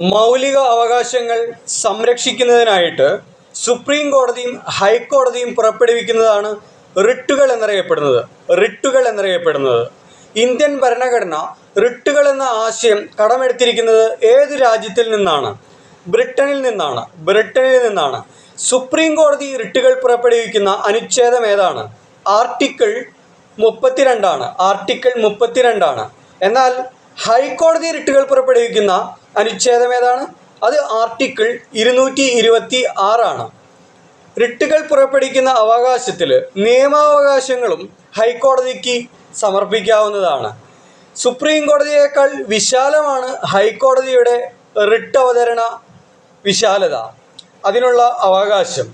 മൗലിക അവകാശങ്ങൾ സംരക്ഷിക്കുന്നതിനായിട്ട് സുപ്രീം കോടതിയും ഹൈക്കോടതിയും പുറപ്പെടുവിക്കുന്നതാണ് റിട്ടുകൾ എന്നറിയപ്പെടുന്നത്. ഇന്ത്യൻ ഭരണഘടന റിട്ടുകൾ എന്ന ആശയം കടമെടുത്തിരിക്കുന്നത് ഏത് രാജ്യത്തിൽ നിന്നാണ്? ബ്രിട്ടനിൽ നിന്നാണ്. സുപ്രീം കോടതി റിട്ടുകൾ പുറപ്പെടുവിക്കുന്ന അനുച്ഛേദം ഏതാണ്? ആർട്ടിക്കിൾ 32 എന്നാൽ ഹൈക്കോടതി റിട്ടുകൾ പുറപ്പെടുവിക്കുന്ന അനുച്ഛേദം ഏതാണ്? അത് ആർട്ടിക്കിൾ 226. റിട്ടുകൾ പുറപ്പെടുവിക്കുന്ന അവകാശത്തിൽ നിയമാവകാശങ്ങളും ഹൈക്കോടതിക്ക് സമർപ്പിക്കാവുന്നതാണ്. സുപ്രീം കോടതിയേക്കാൾ വിശാലമാണ് ഹൈക്കോടതിയുടെ റിട്ട് അവതരണ വിശാലത, അതിനുള്ള അവകാശം.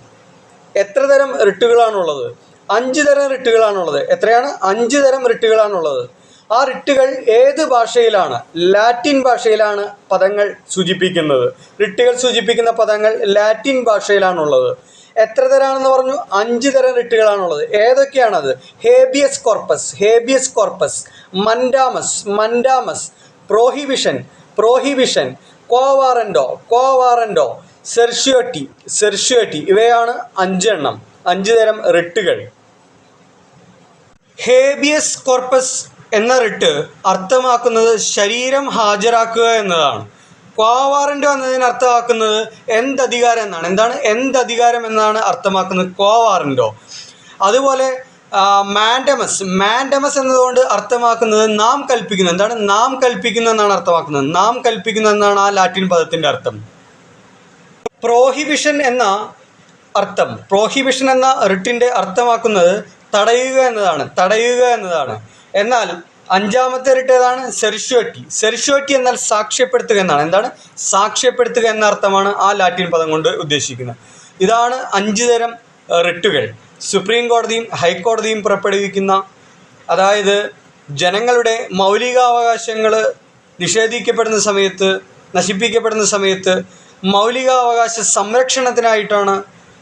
എത്ര തരം റിട്ടുകളാണുള്ളത്? 5 തരം റിട്ടുകളാണുള്ളത്. എത്രയാണ്? 5 തരം റിട്ടുകളാണുള്ളത്. ആ റിട്ടുകൾ ഏത് ഭാഷയിലാണ്? ലാറ്റിൻ ഭാഷയിലാണ് പദങ്ങൾ സൂചിപ്പിക്കുന്നത്. റിട്ടുകൾ സൂചിപ്പിക്കുന്ന പദങ്ങൾ ലാറ്റിൻ ഭാഷയിലാണുള്ളത്. എത്ര തരാണെന്ന് പറഞ്ഞു? 5 തരം റിട്ടുകളാണുള്ളത്. ഏതൊക്കെയാണത്? Habeas corpus, mandamus, prohibition, quo warranto, certiorari ഇവയാണ് 5 തരം റിട്ടുകൾ. ഹേബിയസ് കോർപ്പസ് എന്ന റിട്ട് അർത്ഥമാക്കുന്നത് ശരീരം ഹാജരാക്കുക എന്നതാണ്. ക്വാവാറന്റോ എന്നതിന് അർത്ഥമാക്കുന്നത് എന്തധികാരം എന്നാണ്. എന്തധികാരം എന്നാണ് അർത്ഥമാക്കുന്നത് ക്വാവാറന്റോ. അതുപോലെ മാൻഡമസ് എന്നതുകൊണ്ട് അർത്ഥമാക്കുന്നത് നാം കൽപ്പിക്കുന്നു. നാം കൽപ്പിക്കുന്നു എന്നാണ് അർത്ഥമാക്കുന്നത്. നാം കൽപ്പിക്കുന്നു എന്നാണ് ആ ലാറ്റിൻ പദത്തിൻ്റെ അർത്ഥം. പ്രോഹിബിഷൻ എന്ന റിട്ടിൻ്റെ അർത്ഥമാക്കുന്നത് തടയുക എന്നതാണ്. എന്നാൽ 5ാമത്തെ റിട്ട് ഏതാണ്? സെർഷ്യോറ്റി എന്നാൽ സാക്ഷ്യപ്പെടുത്തുക എന്നാണ്. സാക്ഷ്യപ്പെടുത്തുക എന്ന അർത്ഥമാണ് ആ ലാറ്റിൻ പദം കൊണ്ട് ഉദ്ദേശിക്കുന്നത്. ഇതാണ് 5 തരം റിട്ടുകൾ സുപ്രീം കോടതിയും ഹൈക്കോടതിയും പുറപ്പെടുവിക്കുന്ന. അതായത് ജനങ്ങളുടെ മൗലികാവകാശങ്ങൾ നിഷേധിക്കപ്പെടുന്ന സമയത്ത്, നശിപ്പിക്കപ്പെടുന്ന സമയത്ത് മൗലികാവകാശ സംരക്ഷണത്തിനായിട്ടാണ്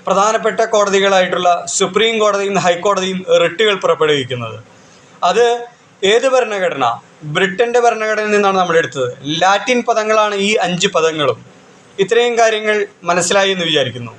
പ്രധാനപ്പെട്ട കോടതികളായിട്ടുള്ള സുപ്രീം കോടതിയും ഹൈക്കോടതിയും റിട്ടുകൾ പുറപ്പെടുവിക്കുന്നത്. അത് ഏത് ഭരണഘടന? ബ്രിട്ടൻ്റെ ഭരണഘടനയിൽ നിന്നാണ് നമ്മൾ എടുത്തത്. ലാറ്റിൻ പദങ്ങളാണ് ഈ 5 പദങ്ങളും. ഇത്രയും കാര്യങ്ങൾ മനസ്സിലായി എന്ന് വിചാരിക്കുന്നു.